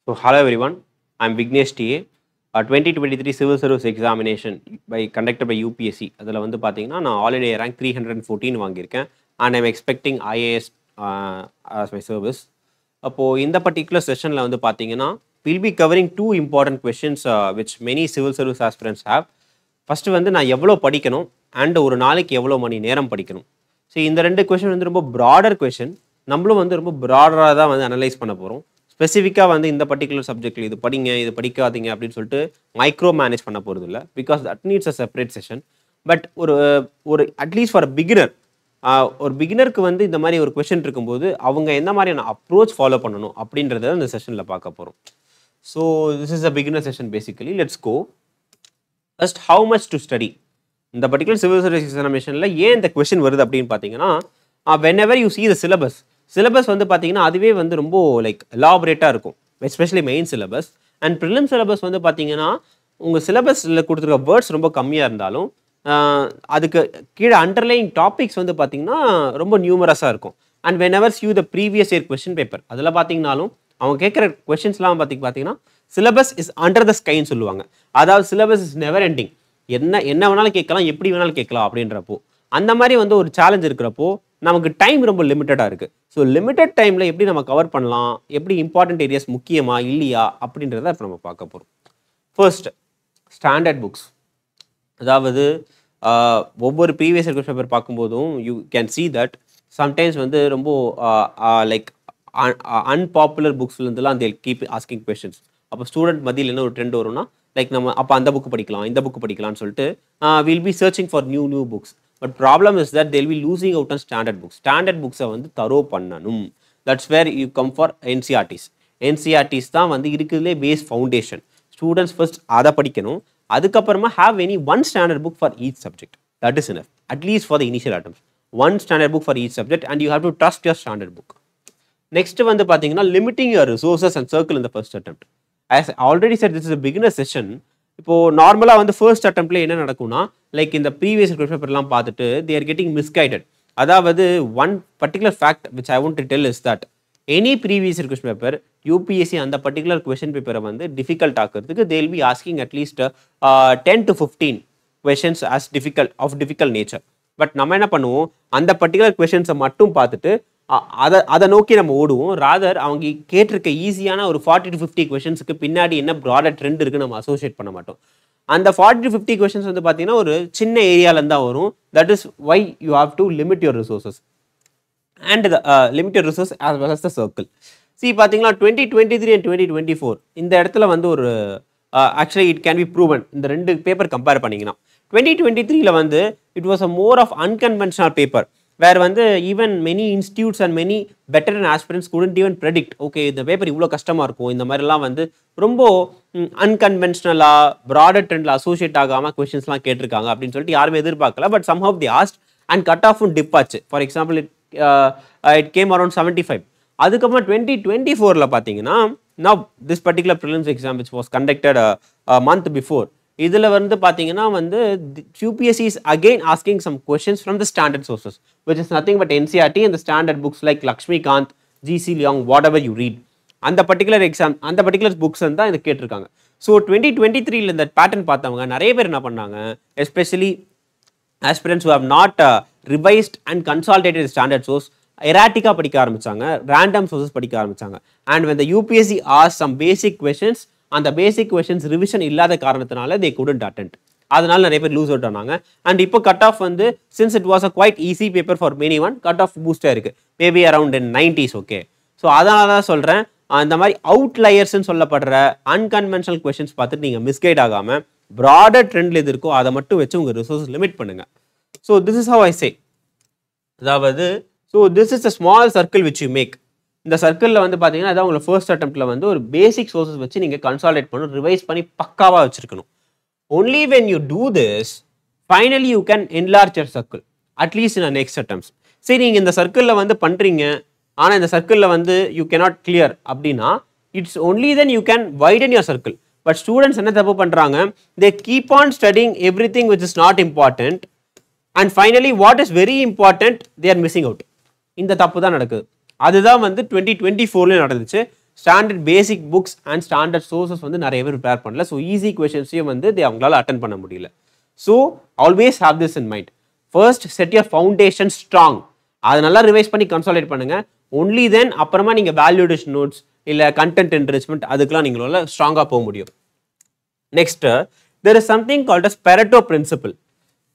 So, hello everyone, I am Vignesh.T.A. 2023 Civil Service Examination conducted by UPSC. அதில் வந்து பார்த்தீங்கன்னா நான் ஆல் இண்டியா ரேங்க் 314 வாங்கியிருக்கேன் and I am expecting IAS as my service. அப்போது இந்த particular செஷனில் வந்து பார்த்தீங்கன்னா we'll be covering two important questions which many civil service aspirants have. First வந்து நான் எவ்வளோ படிக்கணும் அண்ட் ஒரு நாளைக்கு எவ்வளோ மணி நேரம் படிக்கணும். ஸோ இந்த ரெண்டு கொஷின் வந்து ரொம்ப ப்ராடர் கொஷின். நம்மளும் வந்து ரொம்ப ப்ராடராக தான் வந்து அனலைஸ் பண்ண போகிறோம். ஸ்பெசிஃபிக்காக வந்து இந்த பர்டிகுலர் சப்ஜெக்டில் இது படிங்க இது படிக்காதீங்க அப்படின்னு சொல்லிட்டு மைக்ரோ மேனேஜ் பண்ண போகிறது இல்லை, because that needs a separate session. But ஒரு அட்லீஸ்ட் ஃபார் பிகினர், ஒரு பிகினருக்கு வந்து இந்த மாதிரி ஒரு கொஷின் இருக்கும்போது அவங்க எந்த மாதிரியான அப்ரோச் ஃபாலோ பண்ணணும் அப்படின்றத இந்த செஷனில் பார்க்க போகிறோம். So this is a beginner session basically. Let's go. First, how much to study. இந்த பர்டிகுலர் சிவில் சர்வீஸ் எக்ஸாமினேஷனில் ஏன் இந்த கொஷின் வருது அப்படின்னு பார்த்தீங்கன்னா, whenever you see the syllabus வந்து பார்த்தீங்கன்னா அதுவே வந்து ரொம்ப லைக் எலாபரேட்டாக இருக்கும், especially main syllabus. And prelim syllabus வந்து பார்த்தீங்கன்னா உங்கள் சிலபஸில் கொடுத்துருக்க வேர்ட்ஸ் ரொம்ப கம்மியாக இருந்தாலும் அதுக்கு கீழே அண்டர்லைங் டாபிக்ஸ் வந்து பார்த்தீங்கன்னா ரொம்ப நியூமரஸாக இருக்கும். And whenever you the previous year question paper அதில் பார்த்தீங்கன்னாலும் அவங்க கேட்குற கொஷின்ஸ்லாம் பார்த்தீங்கன்னா சிலபஸ் இஸ் அண்டர் த ஸ்கைன்னு சொல்லுவாங்க. அதாவது சிலபஸ் இஸ் நெவர் எண்டிங், என்ன வேணாலும் கேட்கலாம், எப்படி வேணாலும் கேட்கலாம் அப்படின்றப்போ அந்த மாதிரி வந்து ஒரு சேலஞ்ச் இருக்கிறப்போ நமக்கு டைம் ரொம்ப லிமிட்டடாக இருக்குது. ஸோ லிமிட்டட் டைமில் எப்படி நம்ம கவர் பண்ணலாம், எப்படி இம்பார்ட்டன்ட் ஏரியாஸ் முக்கியமா இல்லையா அப்படின்றத இப்போ நம்ம பார்க்க போகிறோம். First, standard books. அதாவது ஒவ்வொரு ப்ரீவியஸ் கொஸ்டின் பேப்பர் பார்க்கும்போதும் you can see that sometimes வந்து ரொம்ப லைக் அன்பாப்புலர் புக்ஸ்லேருந்துலாம் they keep asking questions. அப்போ ஸ்டூடெண்ட் மத்தியில் என்ன ஒரு ட்ரெண்ட் வரும்னா லைக் நம்ம அப்போ அந்த புக்கு படிக்கலாம் இந்த புக்கு படிக்கலாம்னு சொல்லிட்டு will be searching for new books. But problem is that they'll be losing out on standard books. Standard புக்ஸை வந்து தரோ பண்ணணும். That's where you come for NCERTs தான் வந்து இருக்கிறதுலே பேஸ் ஃபவுண்டேஷன். ஸ்டூடெண்ட்ஸ் ஃபர்ஸ்ட் அதை படிக்கணும், அதுக்கப்புறமா have any one standard book for each subject. That is enough, at least for the initial attempts. One standard book for each subject and you have to trust your standard book. Next வந்து பார்த்தீங்கன்னா limiting your resources and circle இந்த first attempt. as already said, this is a beginner session. இப்போது நார்மலாக வந்து first அட்டெம்ப்ட்ல என்ன நடக்கும்னா like இந்த previous question பேப்பர்லாம் பார்த்துட்டு they are getting misguided. அதாவது one particular fact which I want to tell is that any previous question paper UPSC அந்த பர்டிகுலர் கொஸ்டின் பேப்பரை வந்து difficult ஆக்கிறதுக்கு they will be asking at least 10 to 15 questions as difficult nature. But நம்ம என்ன பண்ணுவோம், அந்த particular கொஸ்டின்ஸை மட்டும் பார்த்துட்டு அதை நோக்கி நம்ம ஓடுவோம். ராதர் அவங்க கேட்டிருக்க ஈஸியான ஒரு 40 to 50 கொஷின்ஸுக்கு பின்னாடி என்ன ப்ராடர் ட்ரெண்ட் இருக்குது நம்ம அசோசியேட் பண்ண மாட்டோம். அந்த 40 to 50 கொஷின்ஸ் வந்து பார்த்தீங்கன்னா ஒரு சின்ன ஏரியாவிலேருந்து தான் வரும். That is why you have to limit your resources and limit your resource as well as the circle. பார்த்தீங்கன்னா 2023 and 2024 இந்த இடத்துல வந்து ஒரு actually it can be proven. இந்த ரெண்டு பேப்பர் கம்பேர் பண்ணிங்கன்னா 2023 வந்து it was a more of unconventional paper where வந்து even many institutes and many veteran aspirants couldn't even predict, okay இந்த பேப்பர் இவ்வளோ கஷ்டமாக இருக்கும், இந்த மாதிரிலாம் வந்து ரொம்ப அன்கன்வென்ஷனலாக ப்ராடர் ட்ரெண்டில் அசோசியேட் ஆகாமல் கொஸ்டின்ஸ்லாம் கேட்டிருக்காங்க அப்படின்னு சொல்லிட்டு யாருமே எதிர்பார்க்கல. But somehow they asked and cut ஆஃபும் டிப் ஆச்சு. For example it came around 75. அதுக்கப்புறம் 2024 பார்த்தீங்கன்னா now this particular prelims exam which was conducted a month before, இதில் வந்து பார்த்தீங்கன்னா வந்து UPSC is again asking some questions from the standard sources which is nothing but NCERT and the standard books like Lakshmikant, GC Leong, whatever you read. அந்த particular exam அந்த particular books தான் இதை கேட்டிருக்காங்க. So 2023 இந்த pattern பார்த்தவங்க நிறைய பேர் என்ன பண்ணாங்க, especially aspirants who have not revised and consolidated standard source, erratica படிக்க ஆரம்பிச்சாங்க, random sources படிக்க ஆரம்பிச்சாங்க. And when the UPSC asked some basic questions, அந்த பேசிக் கொஷின்ஸ் ரிவிஷன் இல்லாத காரணத்தினால they couldn't attend. அதனால நிறைய பேர் லூஸ் அவுட் ஆனாங்க. அண்ட் இப்போ கட் ஆஃப் வந்து since it was a quite easy paper for many one, cut off பூஸ்டாக இருக்குது maybe around in 90s. Okay, so அதனால தான் சொல்கிறேன், அந்த மாதிரி அவுட்லயர்ஸ்ன்னு சொல்லப்படுற அன்கன்வென்ஷனல் கொஷின்ஸ் பார்த்துட்டு நீங்கள் மிஸ்கைட் ஆகாமல் ப்ராடர் ட்ரெண்டில் எது இருக்கோ அதை மட்டும் வச்சு உங்கள் ரிசோர்ஸ் லிமிட் பண்ணுங்கள். So this is how I say. அதாவது this is a small circle which you make. இந்த சர்க்கிளில் வந்து பார்த்தீங்கன்னா அதான் உங்களை ஃபர்ஸ்ட் அட்டெம்ப்ட்டில் வந்து ஒரு பேசிக் சோர்ஸஸ் வச்சு நீங்கள் கன்சால்டேட் பண்ணணும், ரிவைஸ் பண்ணி பக்காவாக வச்சுருக்கணும். Only when you do this finally you can enlarge your circle at least in next attempts. சரி, நீங்கள் இந்த சர்க்கிளில் வந்து பண்ணுறீங்க ஆனால் இந்த சர்க்கிளில் வந்து யூ கேனாட் கிளியர் அப்படின்னா it's only then you can widen your circle. But students என்ன தப்பு பண்ணுறாங்க, they keep on studying every thing which is not important and finally what is very important they are missing out. இந்த தப்பு தான் நடக்குது. அதுதான் வந்து 2024 நடந்துச்சு. Standard basic books and standard sources வந்து நிறைய பேர் ப்ரிப்பேர் பண்ணல. ஸோ ஈஸி கொஷின்ஸையும் வந்து அவங்களால அட்டன் பண்ண முடியல. So always have this in mind. First set your foundation strong. அதை நல்லா ரிவைஸ் பண்ணி கன்சாலிடேட் பண்ணுங்க. ஒன்லி தென் அப்புறமா நீங்கள் வேல்யூடேஷன் நோட்ஸ் இல்லை கண்டென்ட் என்ரிச்மெண்ட் அதுக்கெல்லாம் நீங்களால ஸ்ட்ராங்காக போக முடியும். Next, there is something called as Pareto principle.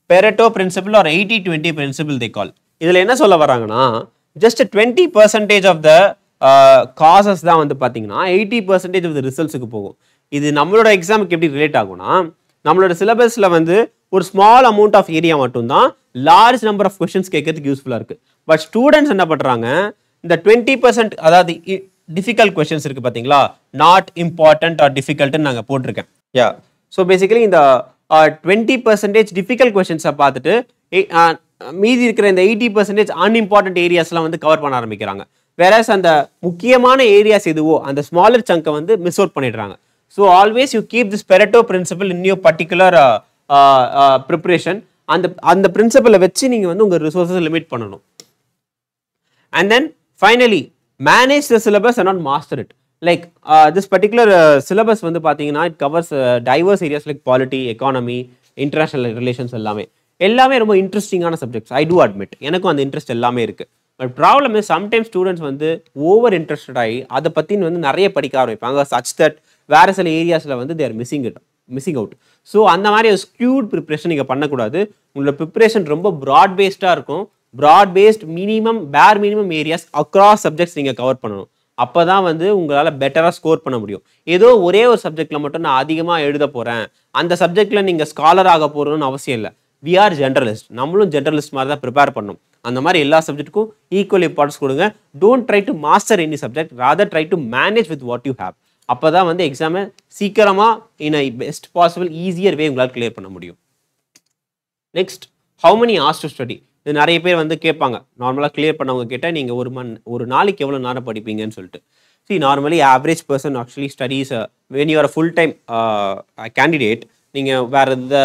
Pareto principle or 80-20 principle they call. இதில் என்ன சொல்ல வராங்கன்னா, just 20% of the causes தான் வந்து பார்த்தீங்கன்னா 80% of the resultsக்கு போகும். இது நம்மளோட எக்ஸாமுக்கு எப்படி ரிலேட் ஆகும்னா, நம்மளோட சிலபஸில் வந்து ஒரு ஸ்மால் அமௌண்ட் ஆஃப் ஏரியா மட்டும்தான் லார்ஜ் நம்பர் ஆஃப் கொஸ்டின்ஸ் கேட்கறதுக்கு யூஸ்ஃபுல்லாக இருக்குது. பட் ஸ்டூடெண்ட்ஸ் என்ன பண்ணுறாங்க, இந்த 20% அதாவது டிஃபிகல்ட் கொஸ்டின்ஸ் இருக்குது பார்த்தீங்களா, நாட் இம்பார்ட்டன்ட் ஆர் டிஃபிகல்ட்னு நாங்கள் போட்டிருக்கேன். யா, ஸோ பேசிக்கலி இந்த 20% டிஃபிகல்ட் கொஸ்டின்ஸை பார்த்துட்டு மீதி இருக்கிற இந்த 80% அன்இம்பார்ட்டன்ட் ஏரியாஸ்லாம் வந்து கவர் பண்ண ஆரம்பிக்கிறாங்க. வேறஸ் அந்த முக்கியமான ஏரியாஸ் எதுவோ அந்த ஸ்மாலர் சங்கை வந்து மிஸ் அவுட் பண்ணிடுறாங்க. So always you keep this Pareto principle in your particular preparation. அந்த பிரின்சிபலை வச்சு நீங்கள் வந்து உங்கள் ரிசோர்ஸஸ் லிமிட் பண்ணணும். And then finally manage the syllabus and not master it. Like this particular syllabus வந்து பார்த்தீங்கன்னா it covers diverse areas like polity, economy, international relations எல்லாமே ரொம்ப இன்ட்ரெஸ்டிங்கான சப்ஜெக்ட்ஸ். ஐ டூ அட்மிட், எனக்கும் அந்த இன்ட்ரெஸ்ட் எல்லாமே இருக்குது. But problem is sometimes students வந்து ஓவர் இன்ட்ரெஸ்டட் ஆகி அதை பற்றின்னு வந்து நிறைய படிக்க ஆரம்பிப்பாங்க. சச் தட் வேறு சில ஏரியாஸில் வந்து தேர் மிஸ்ஸிங் அவுட். ஸோ அந்த மாதிரி ஒரு ஸ்கியூட் ப்ரிப்ரேஷன் நீங்கள் பண்ணக்கூடாது. உங்களோட ப்ரிப்ரேஷன் ரொம்ப ப்ராட் பேஸ்டாக இருக்கும். ப்ராட் பேஸ்ட் பேர் மினிமம் ஏரியாஸ் அக்ராஸ் சப்ஜெக்ட்ஸ் நீங்கள் கவர் பண்ணணும். அப்போ தான் வந்து உங்களால் பெட்டராக ஸ்கோர் பண்ண முடியும். ஏதோ ஒரே ஒரு சப்ஜெக்டில் மட்டும் நான் அதிகமாக எழுத போகிறேன், அந்த சப்ஜெக்டில் நீங்கள் ஸ்காலர் ஆக போகிறோன்னு அவசியம் இல்லை. வி ஆர் ஜென்ரலிஸ்ட், நம்மளும் ஜென்ரலிஸ்ட் மாதிரி தான் ப்ரிப்பேர் பண்ணணும். அந்த மாதிரி எல்லா சப்ஜெக்ட்டுக்கும் ஈக்குவல் இம்பார்ட்டன்ஸ் கொடுங்க. Don't try to master any subject, rather try to manage with what you have. அப்போ தான் வந்து எக்ஸாமை சீக்கிரமாக in I best possible easier way உங்களால் கிளியர் பண்ண முடியும். Next, how many hours to study. இது நிறைய பேர் வந்து கேட்பாங்க. நார்மலாக கிளியர் பண்ணவங்க கேட்டால் நீங்கள் ஒரு நாளைக்கு எவ்வளோ நேரம் படிப்பீங்கன்னு சொல்லிட்டு. See, normally average person actually studies when you are a full-time candidate. நீங்கள் வேறு எந்த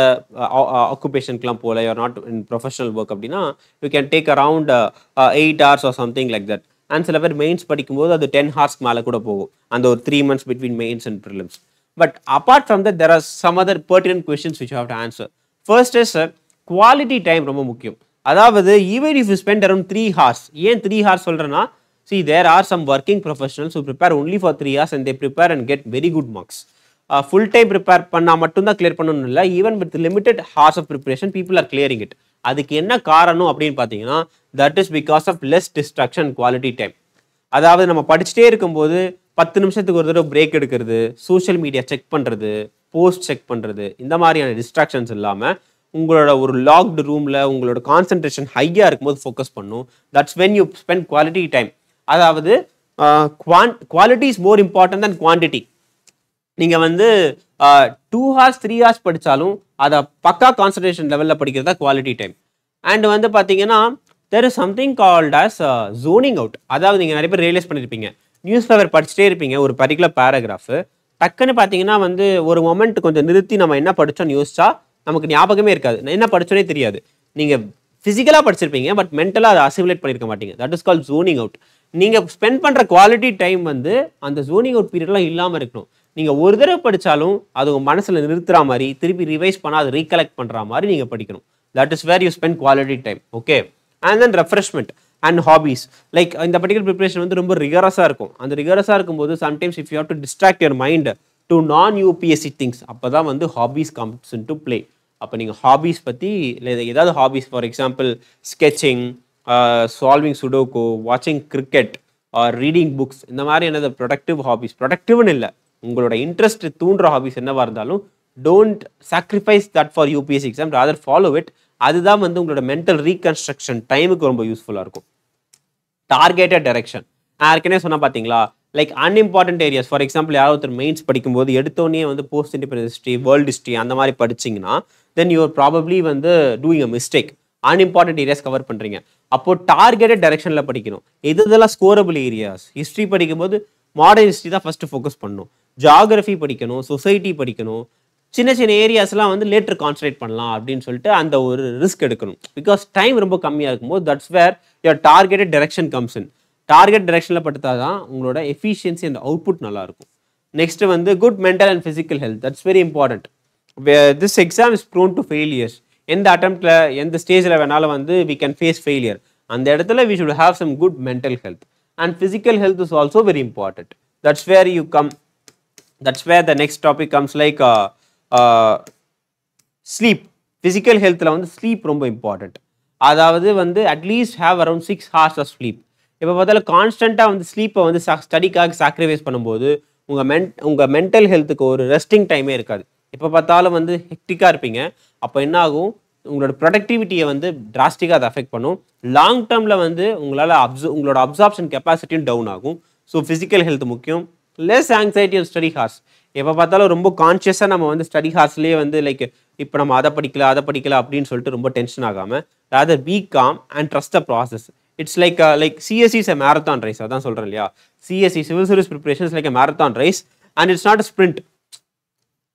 ஆக்குபேஷனுக்குலாம் போகல, you're not in professional work அப்படின்னா you can take around 8 hours or something like that. And சில பேர் மெயின்ஸ் படிக்கும்போது அது 10 hours மேலே கூட போகும், அந்த ஒரு 3 months between mains and prelims. But apart from that there are some other pertinent questions which you have to answer. First is quality time ரொம்ப முக்கியம். அதாவது even if you spend around 3 hours. ஏன் 3 hours சொல்கிறேன்னா, see there are some working professionals who prepare only for 3 hours and they prepare and get very good marks. Full time prepare பண்ணா மட்டும் தான் clear பண்ணணும் இல்லை, even with limited hours of preparation people are clearing it. அதுக்கு என்ன காரணம் அப்படின்னு பார்த்தீங்கன்னா, that is because of less distraction, quality time. அதாவது நம்ம படிச்சுட்டே இருக்கும்போது 10 நிமிஷத்துக்கு ஒரு தடவை பிரேக் எடுக்கிறது, சோஷியல் மீடியா செக் பண்ணுறது, போஸ்ட் செக் பண்ணுறது, இந்த மாதிரியான டிஸ்ட்ராக்ஷன்ஸ் இல்லாமல் உங்களோட ஒரு லாக்டு ரூமில் உங்களோட கான்சன்ட்ரேஷன் ஹையாக இருக்கும்போது ஃபோக்கஸ் பண்ணும். That's when you spend quality time. அதாவது quality is more important then quantity. நீங்கள் வந்து 2 hours 3 hours படித்தாலும் அதை பக்கா கான்சன்ட்ரேஷன் லெவலில் படிக்கிறதா குவாலிட்டி டைம். அண்ட் வந்து பார்த்தீங்கன்னா there is something called as zoning out. அதாவது நீங்கள் நிறைய பேர் ரியலைஸ் பண்ணியிருப்பீங்க, நியூஸ் பேப்பர் படிச்சுட்டே இருப்பீங்க, ஒரு பர்டிகுலர் பேராகிராஃபு டக்குன்னு பார்த்தீங்கன்னா வந்து ஒரு மொமெண்ட் கொஞ்சம் நிறுத்தி நம்ம என்ன படித்தோன்னு யோசிச்சா நமக்கு ஞாபகமே இருக்காது, என்ன படித்தோன்னே தெரியாது. நீங்கள் ஃபிசிக்கலாக படிச்சிருப்பீங்க பட் மென்டலாக அதை அசிமுலேட் பண்ணியிருக்க மாட்டீங்க. That is called zoning out. நீங்கள் ஸ்பெண்ட் பண்ணுற குவாலிட்டி டைம் வந்து அந்த ஜோனிங் அவுட் பீரியட்லாம் இல்லாமல் இருக்கணும். நீங்கள் ஒரு தடவை படித்தாலும் அது உங்கள் மனசில் நிறுத்துற மாதிரி, திருப்பி ரிவைஸ் பண்ணால் அதை ரீகலெக்ட் பண்ணுற மாதிரி நீங்கள் படிக்கணும். That is where you spend quality time. Okay. And then refreshment and hobbies. Like இந்த பர்டிகுலர் ப்ரிப்பரேஷன் வந்து ரொம்ப ரிகரஸாக இருக்கும். அந்த ரிகரஸாக இருக்கும்போது sometimes if you have to distract your mind to non-UPSC things, அப்போ தான் வந்து hobbies comes into play. அப்போ நீங்கள் ஹாபீஸ் பற்றி இல்லை ஏதாவது hobbies, for example sketching, solving sudoku, வாட்சிங் கிரிக்கெட் ஆர் ரீடிங் புக்ஸ், இந்த மாதிரி என்னது ப்ரொடக்டிவ் ஹாபீஸ். ப்ரொடக்டிவ்னு இல்லை, உங்களோட இன்ட்ரெஸ்ட் தூண்டுற ஹாபீஸ் என்னவா இருந்தாலும் don't sacrifice that for UPSC exam, rather follow it. அதுதான் வந்து உங்களோட மென்டல் ரீகன்ஸ்ட்ரக்ஷன் டைமுக்கு ரொம்ப யூஸ்ஃபுல்லாக இருக்கும். டார்கெட்டட் டைரக்ஷன், நான் ஏற்கனவே சொன்னால் பார்த்தீங்களா, like unimportant areas. For example யாராவது ஒருத்தர் மெயின்ஸ் படிக்கும்போது எடுத்தோடனே வந்து post independence history, world history அந்த மாதிரி படிச்சிங்கன்னா தென் யூஆர் ப்ராபப்ளி வந்து doing a mistake. Unimportant areas cover பண்ணுறீங்க. அப்போது டார்கெட்டட் டைரக்ஷனில் படிக்கணும். இதெல்லாம் ஸ்கோரபிள் ஏரியாஸ். ஹிஸ்ட்ரி படிக்கும்போது மாடர்ன் ஹிஸ்ட்ரி தான் ஃபஸ்ட்டு ஃபோக்கஸ் பண்ணணும். ஜாகிரஃபி படிக்கணும், சொசைட்டி படிக்கணும். சின்ன சின்ன ஏரியாஸ்லாம் வந்து லேட்டர் கான்சன்ட்ரேட் பண்ணலாம் அப்படின்னு சொல்லிட்டு அந்த ஒரு ரிஸ்க் எடுக்கணும். பிகாஸ் டைம் ரொம்ப கம்மியாக இருக்கும்போது that's where your targeted direction comes in. Target டைரக்ஷனில் படுத்தா தான் உங்களோட எஃபிஷியன்சி அண்ட் அவுட்புட் நல்லாயிருக்கும். நெக்ஸ்ட் வந்து good mental and physical health, that's very important. This exam is prone to failures. எந்த அட்டம்ப்டில் எந்த ஸ்டேஜில் வேணாலும் வந்து வி கேன் ஃபேஸ் ஃபெயிலியர். அந்த இடத்துல we should have some good mental health and physical health is also very important. That's where you come, that's where the next topic comes like sleep. Physical ஹெல்த்தில் வந்து sleep ரொம்ப important. அதாவது வந்து at least have around 6 hours of sleep. இப்போ பார்த்தாலும் கான்ஸ்டண்ட்டாக வந்து ஸ்லீப்பை வந்து ஸ்டடிக்காக சாக்ரிஃபைஸ் பண்ணும்போது உங்கள் மென்டல் ஹெல்த்துக்கு ஒரு ரெஸ்டிங் டைமே இருக்காது. எப்போ பார்த்தாலும் வந்து ஹெக்டிக்காக இருப்பீங்க. அப்போ என்ன ஆகும், உங்களோட ப்ரொடக்டிவிட்டியை வந்து டிராஸ்டிக்காக அதை அஃபெக்ட் பண்ணும். லாங் டேர்மில் வந்து உங்களோட அப்சார்ப்ஷன் கெப்பாசிட்டியும் டவுன் ஆகும். ஸோ ஃபிசிக்கல் ஹெல்த் முக்கியம். Less anxiety and study hours. எப்போ பார்த்தாலும் ரொம்ப கான்ஷியஸாக நம்ம வந்து ஸ்டடி ஹார்ஸ்லேயே வந்து லைக் இப்போ நம்ம அதை படிக்கல அப்படின்னு சொல்லிட்டு ரொம்ப டென்ஷன் ஆகாமல் rather be calm and trust the process. It's like CSC is a marathon race. அதான் சொல்கிறேன் இல்லையா, CSC civil service preparation is like a marathon race and it's not a sprint.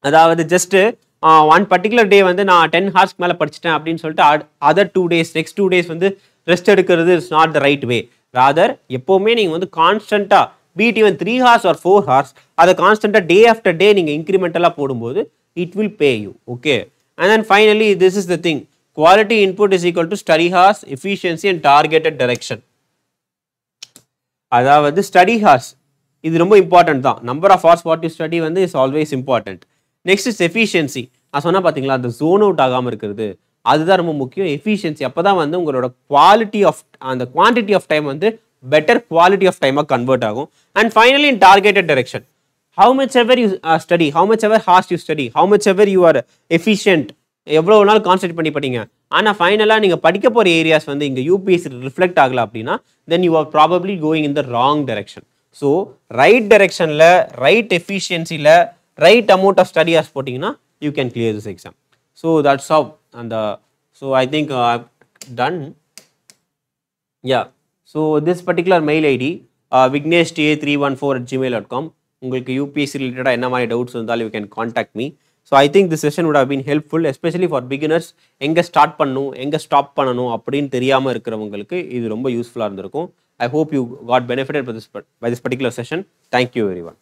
அதாவது ஜஸ்ட்டு ஒன் பர்டிகுலர் டே வந்து நான் 10 hours மேலே படிச்சிட்டேன் அப்படின்னு சொல்லிட்டு அதர் 2 days நெக்ஸ்ட் 2 days வந்து ரெஸ்ட் எடுக்கிறது is not the right way. Rather எப்போவுமே நீங்கள் வந்து கான்ஸ்டண்ட்டாக beat even 3 hours or 4 hours அதை கான்ஸ்டண்ட்டாக டே ஆஃப்டர் டே நீங்கள் இன்க்ரிமெண்டலாக போடும்போது it will pay you. Okay, and then finally this is the thing, quality input is equal to study hours, efficiency and targeted direction. அதாவது study hours இது ரொம்ப important தான். Number of hours what you study வந்து is always important. Next is efficiency. நான் சொன்னால் பார்த்தீங்களா, அந்த zone out ஆகாமல் இருக்கிறது அதுதான் ரொம்ப முக்கியம். எஃபிஷியன்சி அப்போ தான் வந்து உங்களோட குவாலிட்டி ஆஃப் அந்த குவான்டிட்டி ஆஃப் டைம் வந்து பெட்டர் குவாலிட்டி ஆஃப் டைமாக கன்வெர்ட் ஆகும். And finally in targeted direction, how much ever you study, how much ever hours you study, how much ever you are efficient, எவ்வளோ நாள் concentrate பண்ணி படிங்க. ஆனால் ஃபைனலாக நீங்கள் படிக்க போகிற ஏரியாஸ் வந்து இங்கே யூபிஎஸ்சி ரிஃப்ளெக்ட் ஆகலை அப்படின்னா then you are probably going in the wrong direction. So right டைரக்ஷனில் ரைட் எஃபிஷியன்சியில் right amount of study hours போட்டிங்கன்னா you can clear this exam. So that's how அந்த so I think done. Yeah, so this particular mail ID Vignesh.T.A314@gmail.com. உங்களுக்கு UPSC ரிலேட்டடாக என்ன மாதிரி doubts இருந்தாலும் you can contact me. So I think this session would have been helpful, especially for beginners. எங்கே start பண்ணணும் எங்கே stop பண்ணணும் அப்படின்னு தெரியாமல் இருக்கிறவங்களுக்கு இது ரொம்ப யூஸ்ஃபுல்லாக இருந்திருக்கும். I hope you got benefited by this particular session. Thank you everyone.